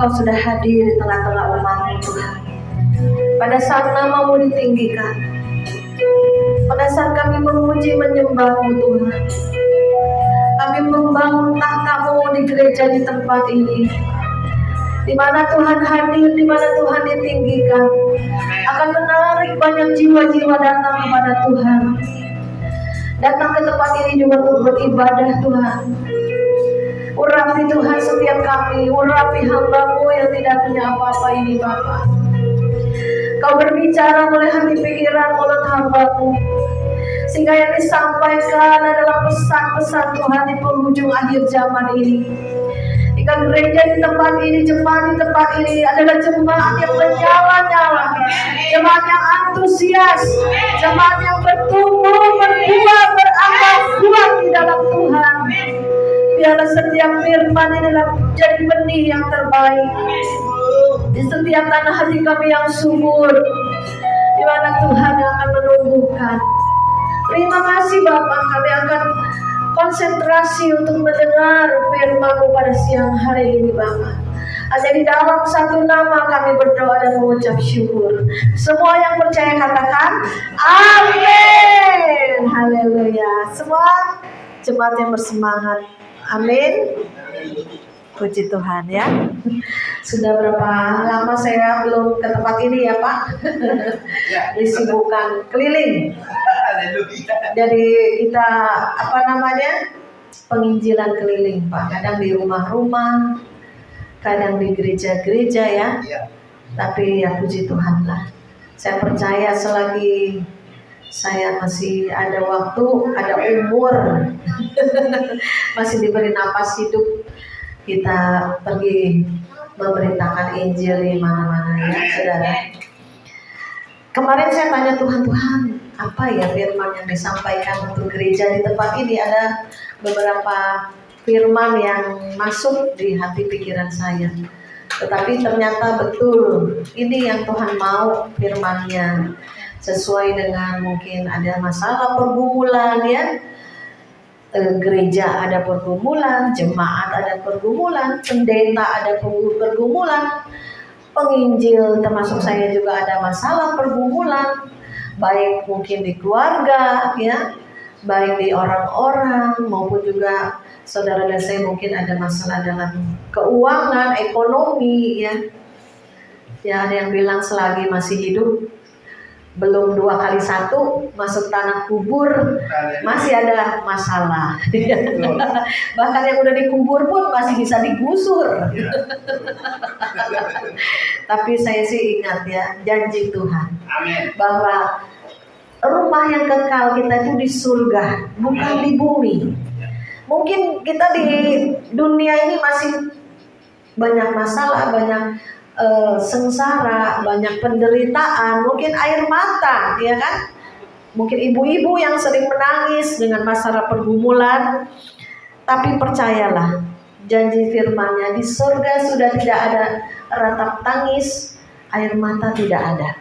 Engkau sudah hadir di tengah-tengah umat-Mu Tuhan. Pada saat nama-Mu ditinggikan, pada saat kami memuji menyembah-Mu Tuhan, kami membangun tahta-Mu di gereja di tempat ini, di mana Tuhan hadir, di mana Tuhan ditinggikan, akan menarik banyak jiwa-jiwa datang kepada Tuhan, datang ke tempat ini juga untuk beribadah Tuhan. Urapi Tuhan setiap kami, urapi hamba-Mu yang tidak punya apa-apa ini Bapa. Kau berbicara oleh hati pikiran mulut hamba-Mu, sehingga yang disampaikan adalah pesan-pesan Tuhan di penghujung akhir zaman ini. Jika gereja di tempat ini, jemaat di tempat ini adalah jemaat yang menyala-nyala, jemaat yang antusias, jemaat yang bertumbuh, berbuah, berakar kuat di dalam Tuhan. Biarlah setiap firman ini adalah jadi benih yang terbaik di setiap tanah hati kami yang subur, di mana Tuhan yang akan menumbuhkan Terima kasih Bapak, kami akan konsentrasi untuk mendengar firman-Mu pada siang hari ini Bapak. Hanya di dalam satu nama kami berdoa dan mengucap syukur. Semua yang percaya katakan amin. Haleluya. Semua jemaat yang bersemangat. Amin. Puji Tuhan ya. Sudah berapa lama saya belum ke tempat ini ya Pak? Disibukkan keliling. Jadi kita penginjilan keliling Pak. Kadang di rumah-rumah, kadang di gereja-gereja ya. Tapi ya puji Tuhan lah. Saya percaya selagi saya masih ada waktu, ada umur, masih diberi napas hidup, kita pergi memberitakan Injil di mana-mana ya saudara. Kemarin saya tanya Tuhan, apa ya firman yang disampaikan untuk gereja di tempat ini? Ada beberapa firman yang masuk di hati pikiran saya. Tetapi ternyata betul, ini yang Tuhan mau firman-Nya. Sesuai dengan mungkin ada masalah pergumulan ya. Gereja ada pergumulan, jemaat ada pergumulan, pendeta ada pergumulan, penginjil termasuk saya juga ada masalah pergumulan, baik mungkin di keluarga ya, baik di orang-orang maupun juga saudara dan saya mungkin ada masalah dalam keuangan, ekonomi ya. Ya ada yang bilang selagi masih hidup belum 2 kali 1 masuk tanah kubur masih ada masalah. Bahkan yang udah dikubur pun masih bisa digusur. Tapi saya sih ingat ya janji Tuhan bahwa rumah yang kekal kita itu di surga, bukan di bumi. Mungkin kita di dunia ini masih banyak masalah, banyak sengsara, banyak penderitaan, mungkin air mata, ya kan? Mungkin ibu-ibu yang sering menangis dengan masalah pergumulan. Tapi percayalah, janji firman-Nya di surga sudah tidak ada ratap tangis, air mata tidak ada.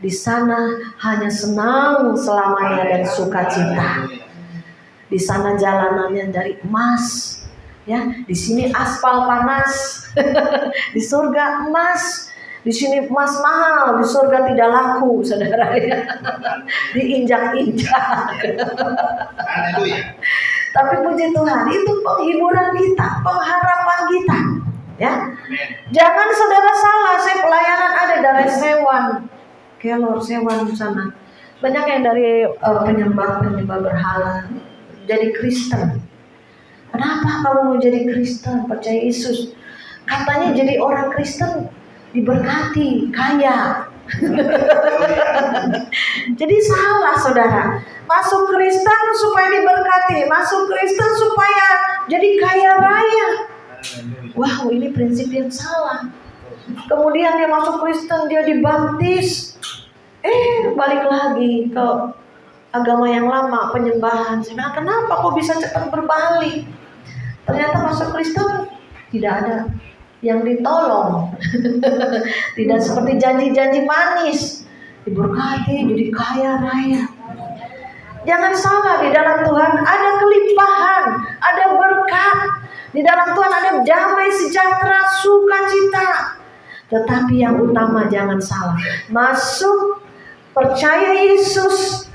Di sana hanya senang selamanya dan sukacita. Di sana jalanannya dari emas. Ya, di sini aspal panas, di surga emas, di sini emas mahal, di surga tidak laku, saudara ya, diinjak-injak. Tapi puji Tuhan, itu penghiburan kita, pengharapan kita, ya. Jangan saudara salah, saya pelayanan ada dari Sewan, Kelor Sewan di sana, banyak yang dari penyembah berhala, jadi Kristen. Kenapa kamu mau jadi Kristen, percaya Yesus? Katanya jadi orang Kristen diberkati, kaya. Jadi salah saudara. Masuk Kristen supaya diberkati, masuk Kristen supaya jadi kaya raya. Wow, ini prinsip yang salah. Kemudian dia masuk Kristen, dia dibaptis. Balik lagi ke agama yang lama, penyembahan. Saya bilang, kenapa kok bisa cepat berbalik? Ternyata masuk Kristen tidak ada yang ditolong. Tidak seperti janji-janji manis, diberkati jadi kaya raya. Jangan salah, di dalam Tuhan ada kelimpahan, ada berkat. Di dalam Tuhan ada damai sejahtera, sukacita. Tetapi yang utama jangan salah, masuk, percaya Yesus,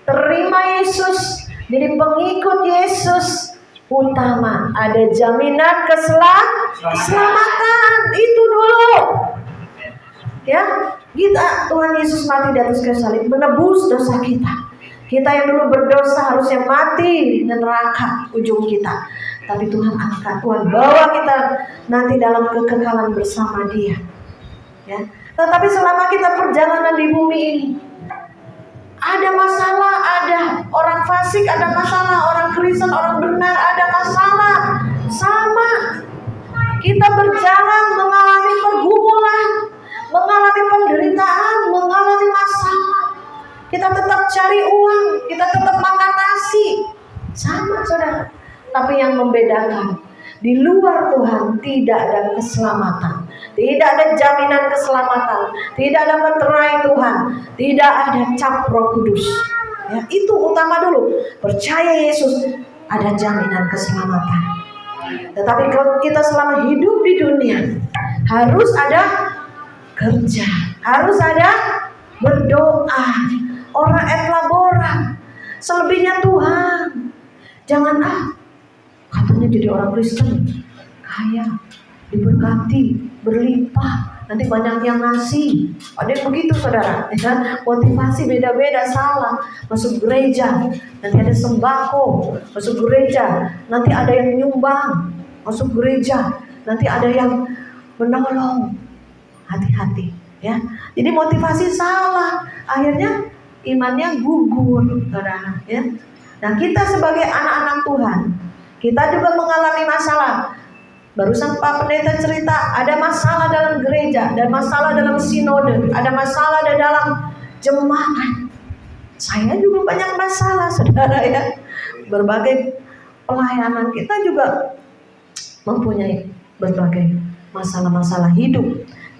terima Yesus, jadi pengikut Yesus. Utama ada jaminan keselamatan, itu dulu. Ya, kita Tuhan Yesus mati di atas kayu salib menebus dosa kita. Kita yang dulu berdosa harusnya mati di neraka ujung kita. Tapi Tuhan angkat, Tuhan bawa kita nanti dalam kekekalan bersama Dia. Ya, tetapi selama kita perjalanan di bumi ini, ada masalah, ada orang fasik, ada masalah, orang Kristen, orang benar, ada masalah. Sama. Kita berjalan mengalami pergumulan, mengalami penderitaan, mengalami masalah. Kita tetap cari uang, kita tetap makan nasi. Sama saudara. Tapi yang membedakan, di luar Tuhan tidak ada keselamatan. Tidak ada jaminan keselamatan, tidak ada meterai Tuhan, tidak ada cap Roh Kudus. Ya, itu utama dulu. Percaya Yesus, ada jaminan keselamatan. Tetapi kalau kita selama hidup di dunia, harus ada kerja, harus ada berdoa. Ora et labora. Selebihnya Tuhan. Jangan katanya jadi orang Kristen kaya, diberkati, berlimpah, nanti banyak yang ngasih. Ada yang begitu saudara, ya? Motivasi beda-beda, salah. Masuk gereja, nanti ada sembako. Masuk gereja, nanti ada yang nyumbang. Masuk gereja, nanti ada yang menolong. Hati-hati, ya. Jadi motivasi salah, akhirnya imannya gugur, saudara. Ya. Nah, kita sebagai anak-anak Tuhan, kita juga mengalami masalah. Barusan Pak Pendeta cerita, ada masalah dalam gereja, ada masalah dalam sinode, ada masalah di dalam jemaat. Saya juga banyak masalah, saudara, ya. Berbagai pelayanan kita juga mempunyai berbagai masalah-masalah hidup.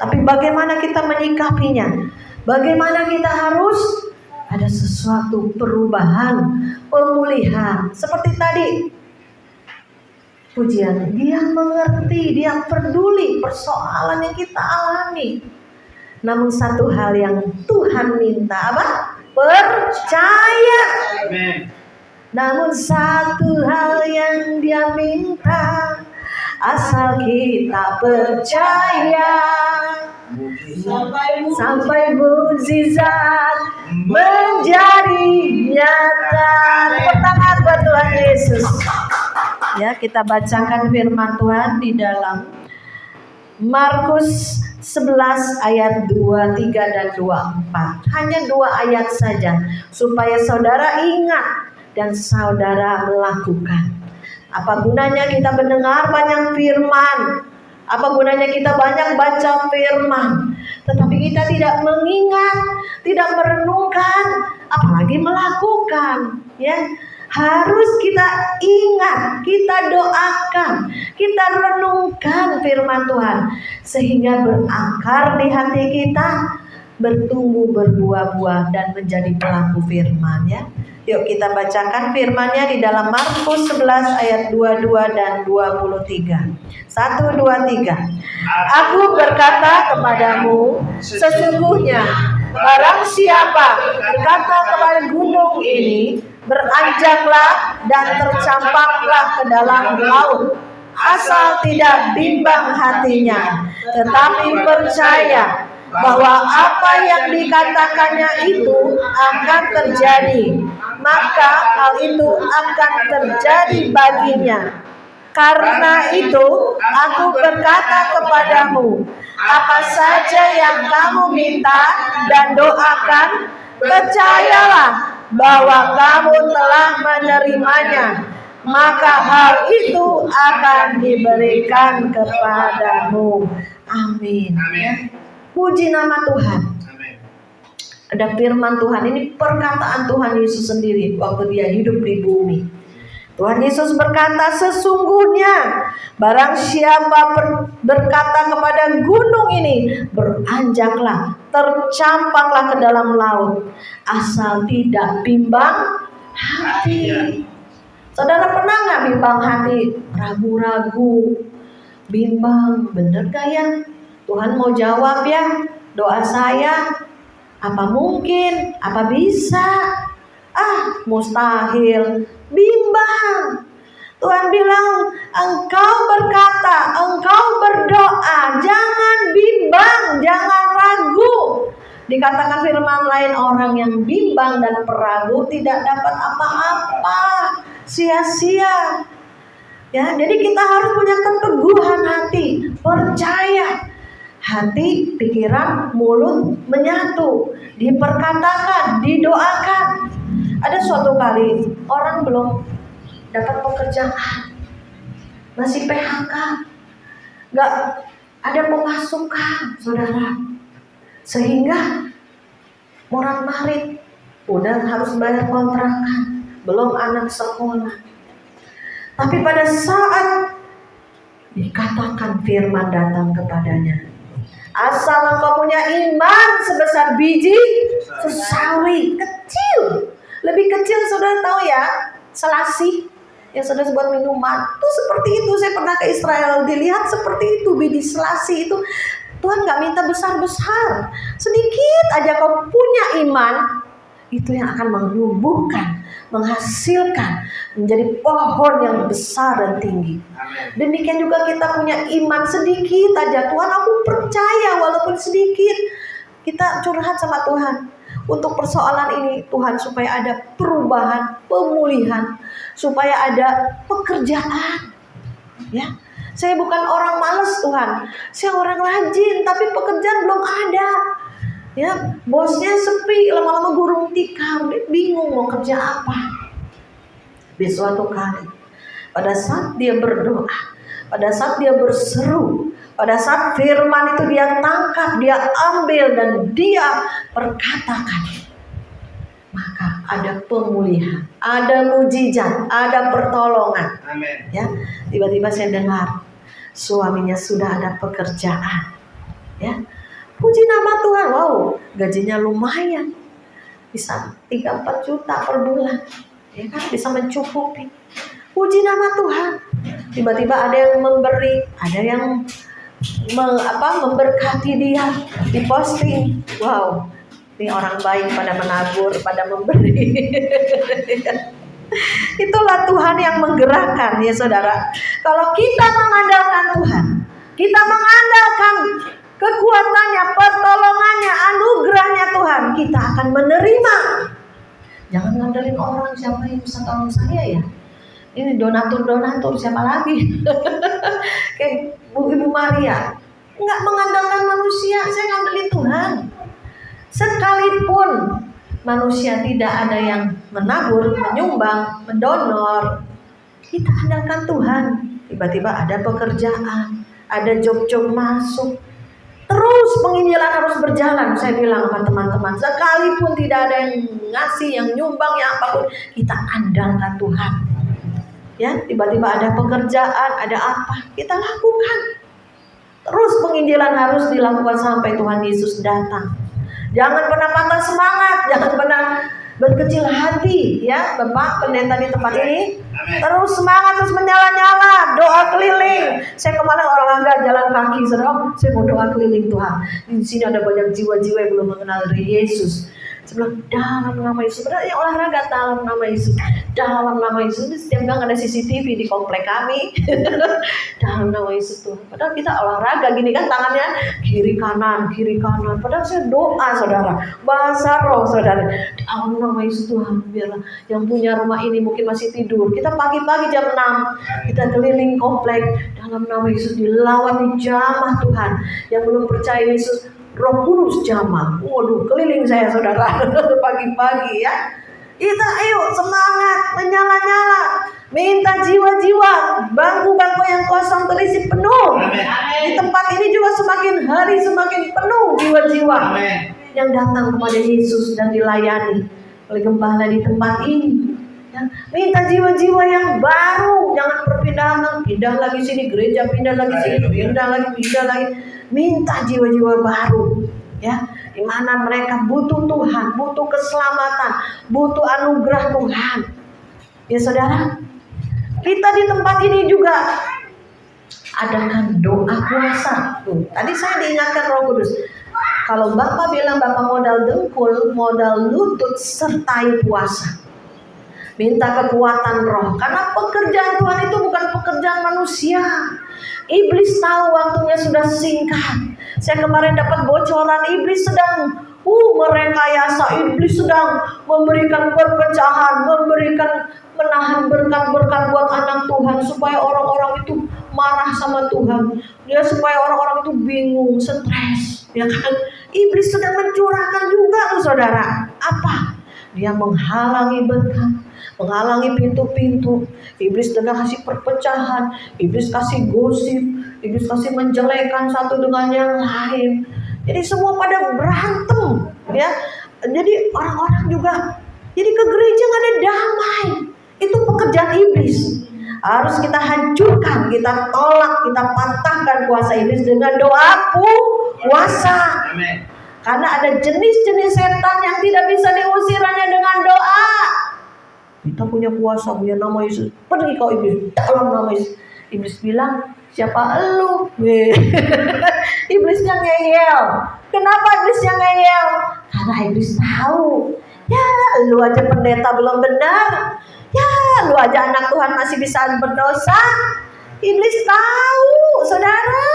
Tapi bagaimana kita menyikapinya? Bagaimana kita harus ada sesuatu perubahan, pemulihan. Seperti tadi pujian, dia mengerti, dia peduli persoalan yang kita alami. Namun satu hal yang Tuhan minta apa? Percaya. Namun satu hal yang dia minta, asal kita percaya, sampai mukjizat menjadi nyata. Pertama buat Tuhan Yesus. Ya, kita bacakan firman Tuhan di dalam Markus 11 ayat 23 dan 24. Hanya 2 ayat saja supaya saudara ingat dan saudara melakukan. Apa gunanya kita mendengar banyak firman? Apa gunanya kita banyak baca firman, tetapi kita tidak mengingat, tidak merenungkan, apalagi melakukan? Ya, harus kita ingat, kita doakan, kita renungkan firman Tuhan, sehingga berakar di hati kita, bertumbuh, berbuah-buah, dan menjadi pelaku firman. Ya, yuk kita bacakan firman-Nya di dalam Markus 11 ayat 22 dan 23. 1, 2, 3. Aku berkata kepadamu, sesungguhnya barang siapa berkata kepada gunung ini, beranjaklah dan tercampaklah ke dalam laut, asal tidak bimbang hatinya, tetapi percaya bahwa apa yang dikatakannya itu akan terjadi, maka hal itu akan terjadi baginya. Karena itu aku berkata kepadamu, apa saja yang kamu minta dan doakan, percayalah bahwa kamu telah menerimanya, maka hal itu akan diberikan kepadamu. Amin. Amin. Puji nama Tuhan. Ada firman Tuhan, ini perkataan Tuhan Yesus sendiri waktu dia hidup di bumi. Tuhan Yesus berkata, sesungguhnya barang siapa berkata kepada gunung ini, beranjaklah, tercampaklah ke dalam laut, asal tidak bimbang hati. Saudara pernah gak bimbang hati? Ragu-ragu, bimbang, bener gak ya? Tuhan mau jawab ya doa saya? Apa mungkin? Apa bisa? Mustahil. Bimbang. Tuhan bilang, engkau berkata, engkau berdoa, jangan bimbang, jangan ragu. Dikatakan firman lain, orang yang bimbang dan peragu tidak dapat apa-apa, sia-sia. Ya, jadi kita harus punya keteguhan hati, percaya. Hati, pikiran, mulut menyatu, diperkatakan, didoakan. Ada suatu kali orang belum dapat pekerjaan, masih PHK, gak ada pemasukan, saudara, sehingga morat-marit, udah harus bayar kontrakan, belum anak sekolah. Tapi pada saat dikatakan firman datang kepadanya, asal engkau punya iman sebesar biji sesawi kecil, Lebih kecil saudara tahu ya, selasih yang saudara buat minuman itu seperti itu. Saya pernah ke Israel, dilihat seperti itu, biji selasih itu. Tuhan gak minta besar-besar, sedikit aja kau punya iman, itu yang akan menumbuhkan, menghasilkan menjadi pohon yang besar dan tinggi. Demikian juga kita punya iman sedikit aja, Tuhan aku percaya walaupun sedikit, kita curhat sama Tuhan untuk persoalan ini, Tuhan, supaya ada perubahan, pemulihan, supaya ada pekerjaan. Ya, saya bukan orang malas Tuhan, saya orang rajin, tapi pekerjaan belum ada. Ya, bosnya sepi, lama-lama gurung tikar, dia bingung mau kerja apa. Di suatu kali, pada saat dia berdoa, pada saat dia berseru, pada saat firman itu dia tangkap, dia ambil dan dia perkatakan, maka ada pemulihan, ada mujizat, ada pertolongan. Amin. Ya, tiba-tiba saya dengar suaminya sudah ada pekerjaan. Ya, puji nama Tuhan. Wow, gajinya lumayan, bisa 3-4 juta per bulan. Ya kan, bisa mencukupi. Puji nama Tuhan. Tiba-tiba ada yang memberi, ada yang memberkati dia, diposting. Wow, ini orang baik pada menabur, pada memberi. Itulah Tuhan yang menggerakkan ya saudara. Kalau kita mengandalkan Tuhan, kita mengandalkan kekuatannya, pertolongannya, anugerahnya Tuhan, kita akan menerima. Jangan ngandelin orang, siapa yang bisa tolong saya ya. Ini donatur siapa lagi? Kayak Ibu Maria, nggak mengandalkan manusia, saya ngandelin Tuhan. Sekalipun manusia tidak ada yang menabur, menyumbang, mendonor, kita andalkan Tuhan. Tiba-tiba ada pekerjaan, ada job-job masuk. Terus penginjilan harus berjalan. Saya bilang sama teman-teman, sekalipun tidak ada yang ngasih, yang nyumbang, yang apapun, kita andalkan Tuhan. Ya, tiba-tiba ada pekerjaan, ada apa, kita lakukan. Terus penginjilan harus dilakukan sampai Tuhan Yesus datang. Jangan pernah patah semangat, jangan pernah berkecil hati, ya Bapak pendeta di tempat ini. Terus semangat, terus menyala-nyala, doa keliling. Saya kemarin olahraga jalan kaki, saudara, saya mau doa keliling Tuhan. Di sini ada banyak jiwa-jiwa yang belum mengenal Yesus. Saya bilang, dalam nama Yesus. Padahal yang olahraga dalam nama Yesus, dalam nama Yesus. Setiap gang ada CCTV di komplek kami. Dalam nama Yesus Tuhan. Padahal kita olahraga gini kan, tangannya kiri kanan. Padahal saya doa saudara, bahasa roh saudara. Dalam nama Yesus Tuhan, biarlah yang punya rumah ini mungkin masih tidur. Kita pagi-pagi jam 6 kita keliling komplek. Dalam nama Yesus dilawan, dijamah Tuhan. Yang belum percaya Yesus, Roh Kudus jamah. Waduh, keliling saya saudara pagi-pagi ya. Kita ayo semangat, menyala-nyala, minta jiwa-jiwa, bangku-bangku yang kosong terisi penuh. Di tempat ini juga semakin hari semakin penuh jiwa-jiwa yang datang kepada Yesus dan dilayani oleh gembala di tempat ini. Ya, minta jiwa-jiwa yang baru, jangan perpindahan, pindah lagi sini gereja, pindah lagi sini, pindah lagi. Minta jiwa-jiwa baru, ya, di mana mereka butuh Tuhan, butuh keselamatan, butuh anugerah Tuhan. Ya saudara, kita di tempat ini juga adakan doa puasa. Tuh, tadi saya diingatkan Roh Kudus. Kalau Bapak bilang Bapak modal dengkul, modal lutut, sertai puasa. Minta kekuatan roh, karena pekerjaan Tuhan itu bukan pekerjaan manusia. Iblis tahu waktunya sudah singkat. Saya kemarin dapat bocoran, iblis sedang merekayasa, iblis sedang memberikan perpecahan, menahan berkat-berkat buat anak Tuhan supaya orang-orang itu marah sama Tuhan. Dia supaya orang-orang itu bingung, stres, ya kan? Iblis sedang mencurahkan juga tuh saudara. Apa? Dia menghalangi berkat, menghalangi pintu-pintu. Iblis dengan kasih perpecahan, iblis kasih gosip, iblis kasih menjelekkan satu dengan yang lain. Jadi semua pada berantem, ya. Jadi orang-orang juga, jadi ke gereja nggak ada damai. Itu pekerjaan iblis. Harus kita hancurkan, kita tolak, kita patahkan kuasa iblis dengan doa puasa. Karena ada jenis-jenis setan yang tidak bisa diusir hanya dengan doa. Kita punya kuasa, punya nama Yesus. Pergi kau iblis, dalam nama Yesus. Iblis bilang, siapa elu? Iblisnya ngeyel. Kenapa iblisnya ngeyel? Karena iblis tahu, ya lu aja pendeta belum benar, ya lu aja anak Tuhan masih bisa berdosa. Iblis tahu, saudara.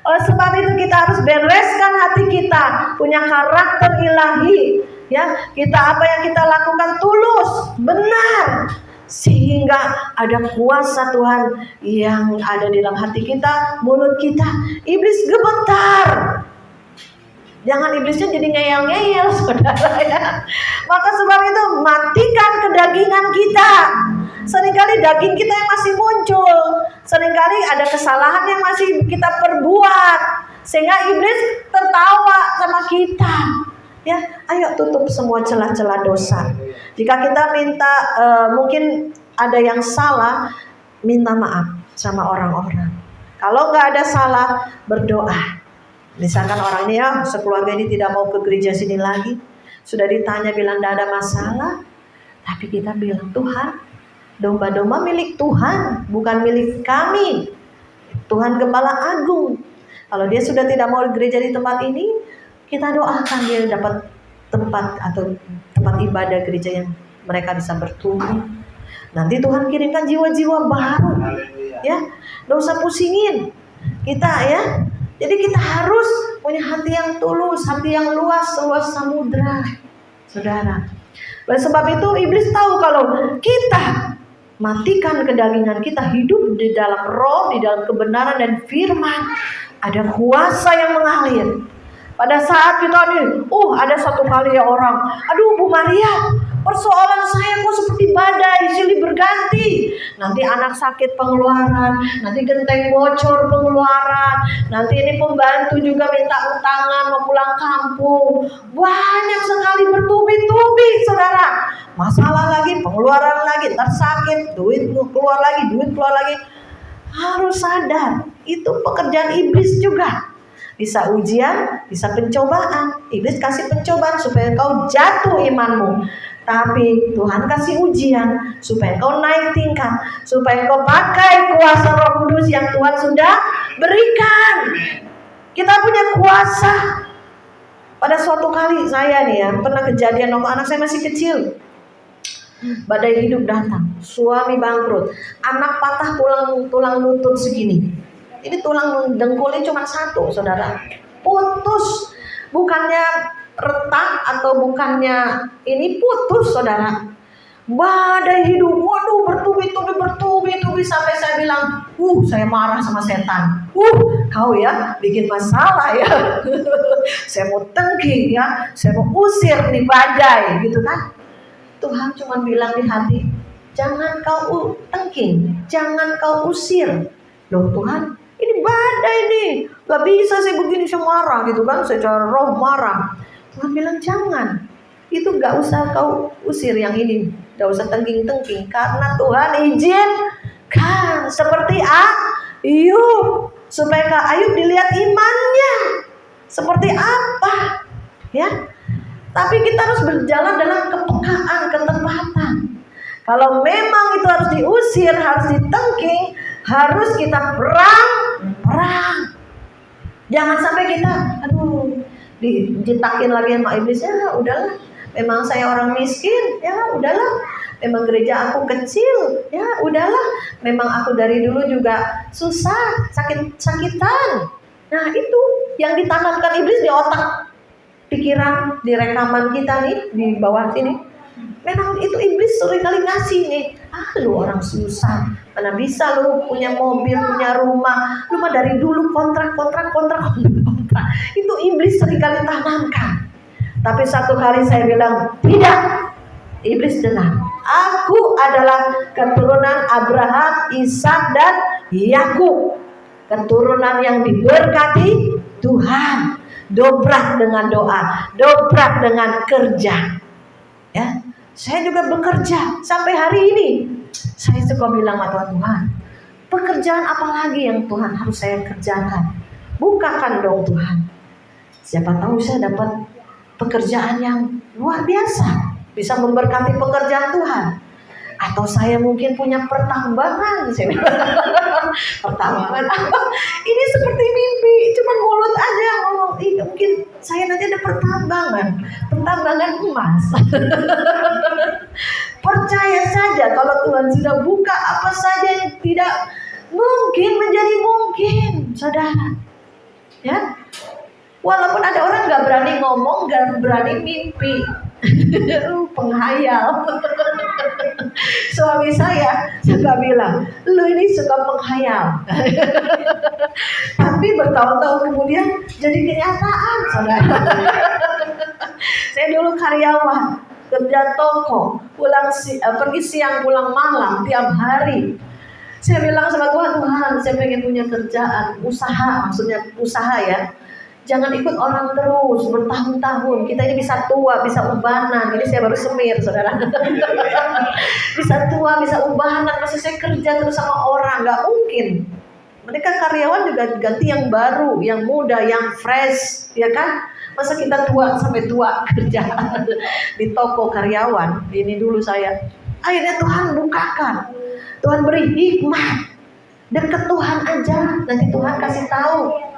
Oleh sebab itu kita harus bereskan hati kita, punya karakter ilahi. Ya, kita apa yang kita lakukan tulus, benar, sehingga ada kuasa Tuhan yang ada di dalam hati kita, mulut kita. Iblis gemetar. Jangan iblisnya jadi ngeyel-ngeyel, saudara ya. Maka sebab itu matikan kedagingan kita. Seringkali daging kita yang masih muncul, seringkali ada kesalahan yang masih kita perbuat, sehingga iblis tertawa sama kita. Ya, ayo tutup semua celah-celah dosa. Jika kita minta, mungkin ada yang salah, minta maaf sama orang-orang. Kalau nggak ada salah, berdoa. Misalkan orang ini ya, sekeluarga ini tidak mau ke gereja sini lagi, sudah ditanya bilang tidak ada masalah, tapi kita bilang, Tuhan, domba-domba milik Tuhan, bukan milik kami. Tuhan Gembala Agung. Kalau dia sudah tidak mau gereja di tempat ini, kita doakan dia dapat tempat atau tempat ibadah gereja yang mereka bisa bertumbuh. Nanti Tuhan kirimkan jiwa-jiwa baru. Ya, nggak usah pusingin kita ya. Jadi kita harus punya hati yang tulus, hati yang luas, seluas samudra, saudara. Oleh sebab itu iblis tahu kalau kita matikan kedagingan kita, hidup di dalam roh, di dalam kebenaran dan firman, ada kuasa yang mengalir. Pada saat kita nih, ada satu kali ya orang, aduh Bu Maria, persoalan saya kok seperti badai silih berganti. Nanti anak sakit pengeluaran, nanti genteng bocor pengeluaran, nanti ini pembantu juga minta utangan mau pulang kampung. Banyak sekali bertubi-tubi, saudara. Masalah lagi, pengeluaran lagi, ntar sakit, duit keluar lagi, duit keluar lagi. Harus sadar, itu pekerjaan iblis juga. Bisa ujian, bisa pencobaan. Iblis kasih pencobaan supaya kau jatuh imanmu. Tapi Tuhan kasih ujian supaya kau naik tingkat, supaya kau pakai kuasa Roh Kudus yang Tuhan sudah berikan. Kita punya kuasa. Pada suatu kali saya nih ya, pernah kejadian waktu anak saya masih kecil. Badai hidup datang, suami bangkrut, anak patah tulang lutut segini. Ini tulang dengkulnya cuma satu, saudara. Putus. Bukannya retak atau bukannya ini putus, saudara. Badai hidup, waduh, bertubi-tubi sampai saya bilang, saya marah sama setan. Kau ya bikin masalah ya. Saya mau tengking ya, saya mau usir nih badai, gitu kan. Tuhan cuma bilang di hati, jangan kau tengking, jangan kau usir. Loh Tuhan, ini badai nih, gak bisa saya begini, saya marah gitu kan, secara roh marah. Tuhan bilang jangan, itu gak usah kau usir yang ini, gak usah tengking-tengking, karena Tuhan izinkan seperti Ayub, supaya Kak Ayub dilihat imannya seperti apa, ya. Tapi kita harus berjalan dalam kepekaan, ketepatan. Kalau memang itu harus diusir, harus ditengking, harus kita perang. Jangan sampai kita, dijetakin lagi sama iblis, ya udahlah, memang saya orang miskin, ya udahlah, memang gereja aku kecil, ya udahlah, memang aku dari dulu juga susah, sakit-sakitan. Nah itu yang ditanamkan iblis di otak, pikiran, di rekaman kita nih, di bawah sini. Memang itu iblis seringkali ngasih nih, lu orang susah, mana bisa lu punya mobil, punya rumah, lu mah dari dulu kontrak. Itu iblis seringkali tanamkan. Tapi satu kali saya bilang, tidak, iblis dengar. Aku adalah keturunan Abraham, Ishak dan Yakub, keturunan yang diberkati Tuhan. Dobrak dengan doa, dobrak dengan kerja. Ya, saya juga bekerja sampai hari ini. Saya suka bilang sama Tuhan, pekerjaan apa lagi yang Tuhan harus saya kerjakan? Bukakan dong Tuhan. Siapa tahu saya dapat pekerjaan yang luar biasa, bisa memberkati pekerjaan Tuhan. Atau saya mungkin punya pertambangan. Pertambangan apa? Ini seperti mimpi, cuma mulut aja ngomong. Mungkin saya nanti ada pertambangan emas. Percaya saja kalau Tuhan sudah buka, apa saja yang tidak mungkin menjadi mungkin, saudara. Ya, walaupun ada orang nggak berani ngomong, nggak berani mimpi, penghayal. Suami saya suka bilang, lu ini suka menghayal. Tapi bertahun-tahun kemudian jadi kenyataan, saudara. Saya dulu karyawan, kerja toko, pergi siang pulang malam tiap hari. Saya bilang sama Tuhan, saya pengen punya kerjaan, usaha, maksudnya usaha ya. Jangan ikut orang terus bertahun-tahun. Kita ini bisa tua, bisa ubanan. Ini saya baru semir, saudara. Bisa tua, bisa ubanan. Masa saya kerja terus sama orang, nggak mungkin. Mereka karyawan juga ganti yang baru, yang muda, yang fresh, ya kan? Masa kita tua sampai tua kerja di toko karyawan. Ini dulu saya. Akhirnya Tuhan bukakan, Tuhan beri hikmat. Dekat Tuhan aja, nanti Tuhan kasih tahu.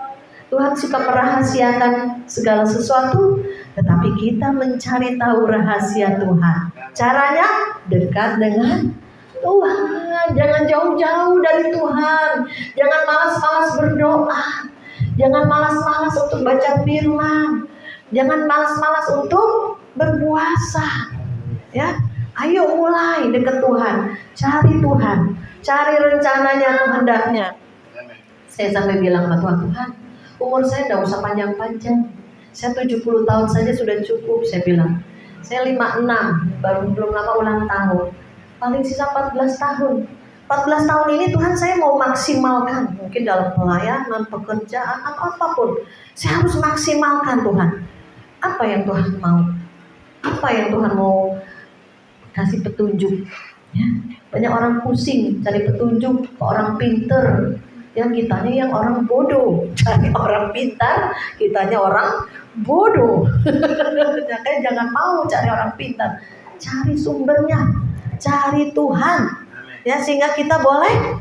Tuhan suka merahasiakan segala sesuatu, tetapi kita mencari tahu rahasia Tuhan. Caranya dekat dengan Tuhan. Jangan jauh-jauh dari Tuhan. Jangan malas-malas berdoa. Jangan malas-malas untuk baca firman. Jangan malas-malas untuk berpuasa. Ya, ayo mulai dekat Tuhan. Cari Tuhan. Cari rencananya, kehendaknya. Saya sampai bilang sama Tuhan, umur saya tidak usah panjang-panjang. Saya 70 tahun saja sudah cukup, saya bilang. Saya 56, belum lama ulang tahun. Paling sisa 14 tahun. 14 tahun ini Tuhan saya mau maksimalkan. Mungkin dalam pelayanan, pekerjaan, atau apapun. Saya harus maksimalkan Tuhan. Apa yang Tuhan mau? Apa yang Tuhan mau kasih petunjuk? Ya. Banyak orang pusing cari petunjuk ke orang pinter. Yang kitanya yang orang bodoh. Cari orang pintar, kitanya orang bodoh. Jangan mau cari orang pintar. Cari sumbernya. Cari Tuhan. Ya, sehingga kita boleh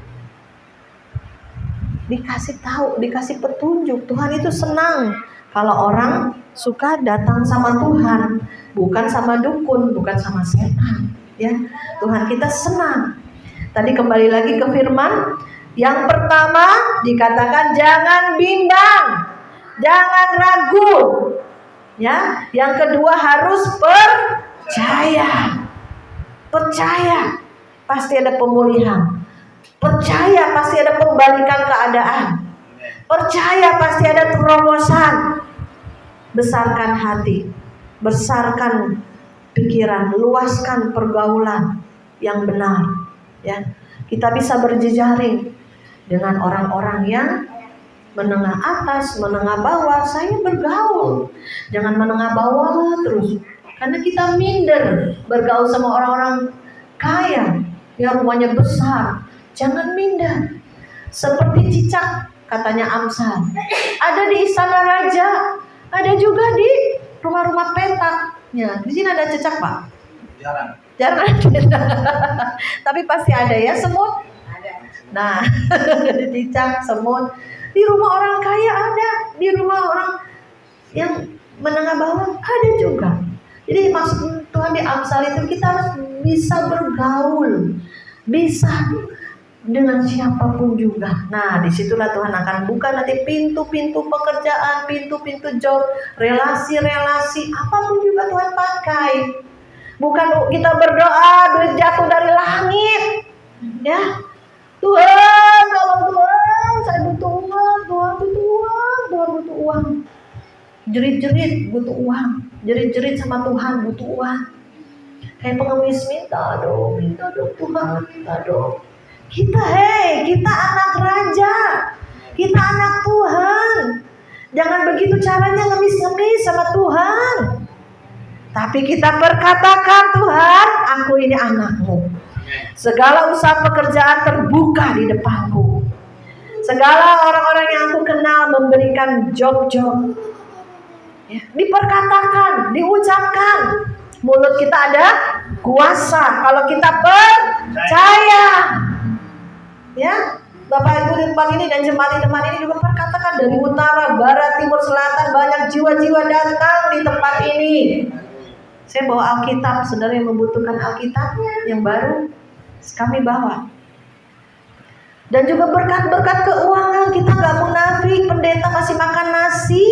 dikasih tahu, dikasih petunjuk. Tuhan itu senang kalau orang suka datang sama Tuhan, bukan sama dukun, bukan sama setan. Ya, Tuhan kita senang. Tadi kembali lagi ke firman. Yang pertama dikatakan jangan bimbang, jangan ragu. Ya, yang kedua harus percaya. Percaya pasti ada pemulihan. Percaya pasti ada pembalikan keadaan. Percaya pasti ada terobosan. Besarkan hati, besarkan pikiran, luaskan pergaulan yang benar. Ya, kita bisa berjejaring dengan orang-orang yang menengah atas, menengah bawah. Saya bergaul, jangan menengah bawah terus, karena kita minder bergaul sama orang-orang kaya, yang rumahnya besar. Jangan minder. Seperti cicak, katanya Amsal, ada di istana raja, ada juga di rumah-rumah petaknya. Di sini ada cicak, Pak? Jarang. Tapi pasti ada ya, semut. Nah, cicak, semut. Di rumah orang kaya ada, di rumah orang yang menengah bawah ada juga. Jadi maksud Tuhan di Amsal itu kita harus bisa bergaul, bisa dengan siapapun juga. Nah, disitulah Tuhan akan buka nanti pintu-pintu pekerjaan, pintu-pintu job, relasi-relasi, apapun juga Tuhan pakai. Bukan kita berdoa duit jatuh dari langit, ya. Tuhan, tolong Tuhan, saya butuh uang, Tuhan butuh uang. Jerit-jerit butuh uang, jerit-jerit sama Tuhan butuh uang. Kayak pengemis minta dong Tuhan, minta dong. Kita anak raja, kita anak Tuhan. Jangan begitu caranya ngemis-ngemis sama Tuhan. Tapi kita berkatakan, Tuhan, aku ini anakmu. Segala usaha pekerjaan terbuka di depanku. Segala orang-orang yang aku kenal memberikan job-job. Ya, diperkatakan, diucapkan. Mulut kita ada kuasa kalau kita percaya. Ya, Bapak Ibu di tempat ini dan jemaat ini juga perkatakan, dari utara, barat, timur, selatan banyak jiwa-jiwa datang di tempat ini. Saya bawa Alkitab, saudara yang membutuhkan Alkitab yang baru, kami bawa. Dan juga berkat-berkat keuangan, kita gak munafik, pendeta masih makan nasi,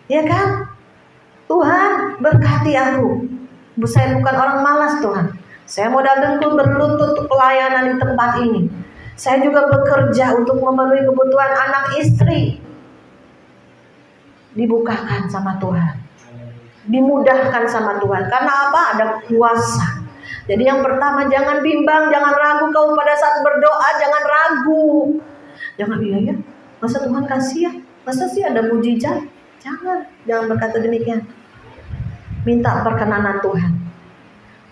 ya kan? Tuhan berkati aku. Saya bukan orang malas Tuhan. Saya modal dengkul berlutut untuk pelayanan di tempat ini. Saya juga bekerja untuk memenuhi kebutuhan anak istri. Dibukakan sama Tuhan, dimudahkan sama Tuhan. Karena apa? Ada kuasa. Jadi yang pertama, jangan bimbang, jangan ragu kau pada saat berdoa, jangan ragu. Jangan iya ya, masa Tuhan kasih ya? Masa sih ada mujizat? Jangan berkata demikian. Minta perkenanan Tuhan.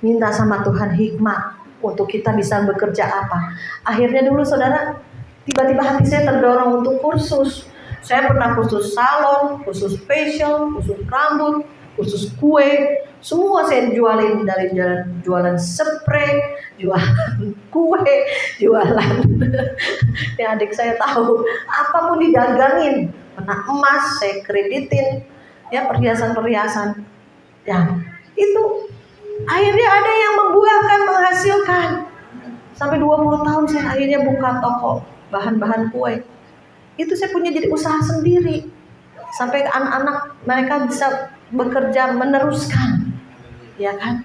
Minta sama Tuhan hikmat untuk kita bisa bekerja apa. Akhirnya dulu saudara, tiba-tiba hati saya terdorong untuk kursus. Saya pernah kursus salon, kursus facial, kursus rambut, kursus kue, semua saya jualin, dari jualan spray, jualan kue, jualan. Ya, adik saya tahu, apapun didagangin, pernah emas saya kreditin, ya perhiasan-perhiasan. Ya, itu akhirnya ada yang membuahkan, menghasilkan. Sampai 20 tahun saya akhirnya buka toko bahan-bahan kue. Itu saya punya jadi usaha sendiri. Sampai anak-anak mereka bisa bekerja meneruskan, ya kan?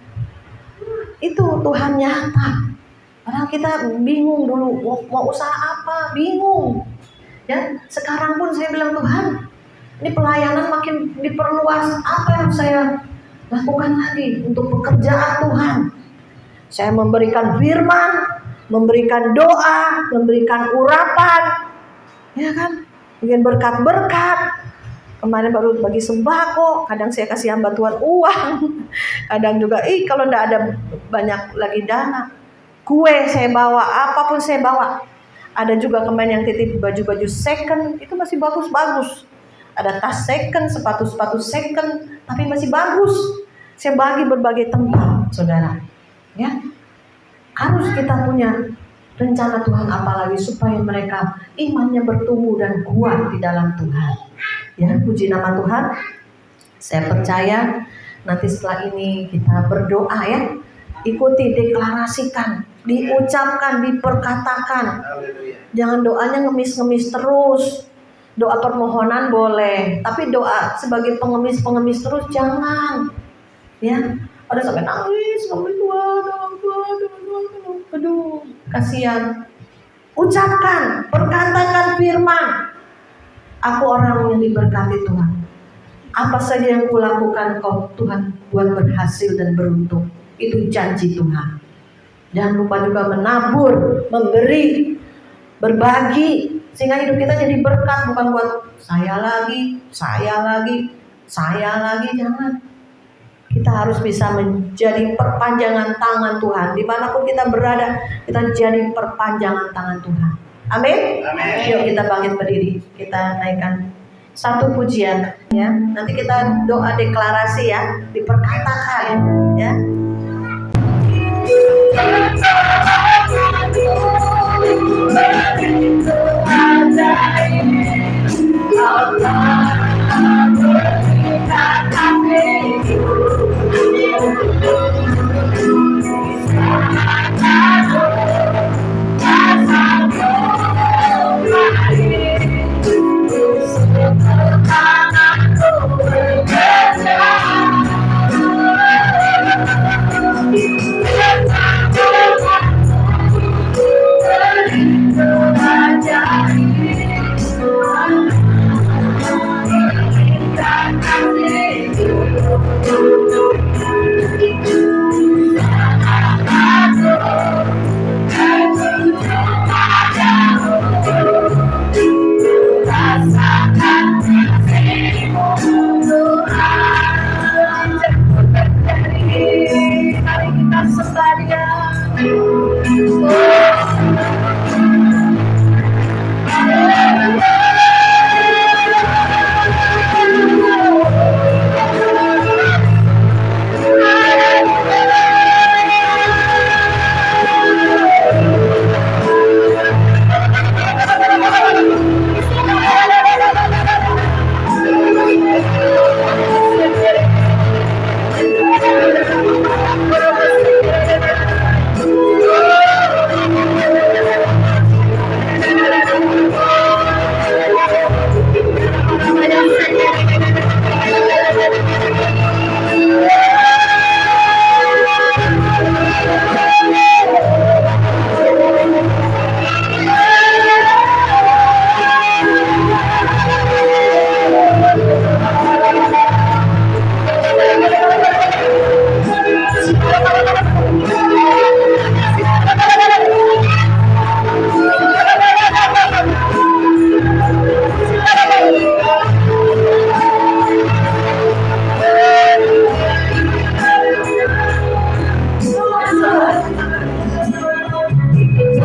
Itu Tuhan nyata. Padahal kita bingung dulu mau usaha apa, bingung. Ya, sekarang pun saya bilang, Tuhan, ini pelayanan makin diperluas. Apa yang saya lakukan lagi untuk pekerjaan Tuhan? Saya memberikan firman, memberikan doa, memberikan urapan, ya kan? Bikin berkat-berkat. Kemarin baru bagi sembako, kadang saya kasih bantuan uang, kadang juga kalau enggak ada banyak lagi dana, kue saya bawa, apapun saya bawa. Ada juga kemarin yang titip baju-baju second, itu masih bagus-bagus. Ada tas second, sepatu-sepatu second, tapi masih bagus. Saya bagi berbagai tempat, saudara. Ya, harus kita punya rencana Tuhan apalagi supaya mereka imannya bertumbuh dan kuat di dalam Tuhan. Ya, puji nama Tuhan. Saya percaya nanti setelah ini kita berdoa ya. Ikuti, deklarasikan, diucapkan, diperkatakan. Jangan doanya ngemis-ngemis terus. Doa permohonan boleh, tapi doa sebagai pengemis-pengemis terus jangan. Ya, ada sampai nangis, aduh, kasihan. Ucapkan, perkatakan firman. Aku orang yang diberkati Tuhan. Apa saja yang kulakukan kau Tuhan buat berhasil dan beruntung. Itu janji Tuhan. Jangan lupa juga menabur, memberi, berbagi. Sehingga hidup kita jadi berkat. Bukan buat saya lagi. Jangan. Kita harus bisa menjadi perpanjangan tangan Tuhan. Dimanapun kita berada, kita jadi perpanjangan tangan Tuhan. Amin. Yuk kita bangkit berdiri, kita naikkan satu pujian, ya. Nanti kita doa deklarasi ya, diperkatakan, ya.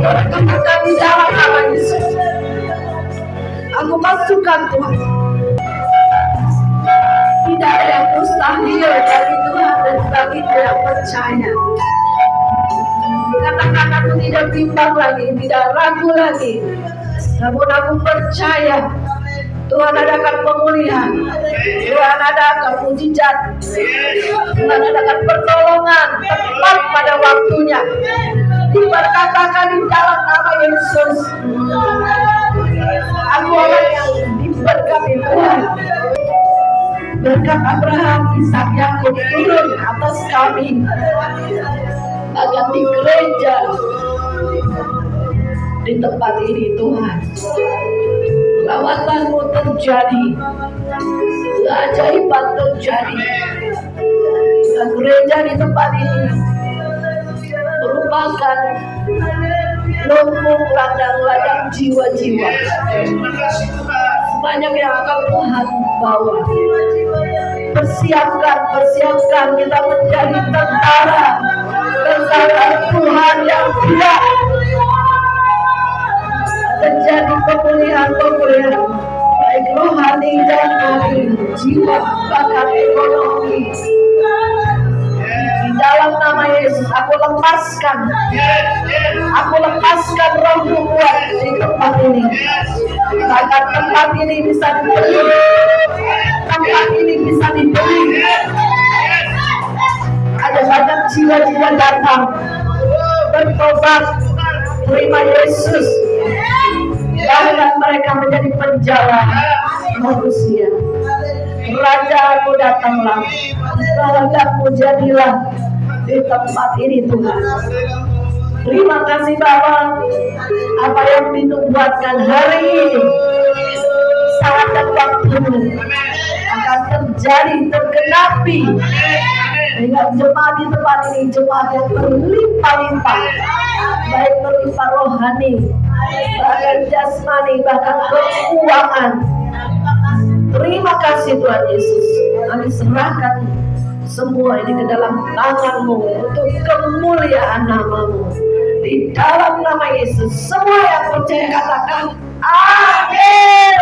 berkenan di dalam nama Yesus. Aku masukkan Tuhan. Tidak ada yang mustahil bagi Tuhan dan bagi yang percaya. Kata-kataku tidak bimbang lagi, tidak ragu lagi. Namun aku percaya Tuhan adakan pemulihan, Tuhan adakan mujizat, Tuhan adakan pertolongan tepat pada waktunya. Diberkatakan di dalam nama Yesus. Aku orang yang diberkati Tuhan. Berkat Abraham, Ishak, Yakub turun atas kami. Bahkan di gereja di tempat ini Tuhan, lawatan-Mu terjadi, keajaiban terjadi. Dan gereja di tempat ini merupakan lumbung ladang-ladang jiwa-jiwa sebanyak yang akan Tuhan bawa. Persiapkan kita menjadi tentara Tuhan yang kuat. Terjadi pemulihan baik rohani dan jiwa, bahkan ekonomi. Di dalam nama Yesus aku lepaskan roh kuat di tempat ini. Bahkan tempat ini bisa dibeli, ada banyak jiwa-jiwa datang bertobat, terima Yesus. Bahkan mereka menjadi penjala manusia. Kerajaan-Mu datanglah, kehendak-Mu jadilah di tempat ini Tuhan. Terima kasih Bapa, apa yang dinubuatkan hari ini saat dan waktu akan terjadi, tergenapi. Dengan jemaat di tempat ini, jemaat yang berlimpah-limpah, baik berlimpah rohani, bahkan jasmani, bahkan keuangan. Terima kasih Tuhan Yesus. Kami serahkan semua ini ke dalam tangan-Mu untuk kemuliaan nama-Mu. Di dalam nama Yesus, semua yang percaya katakan amin.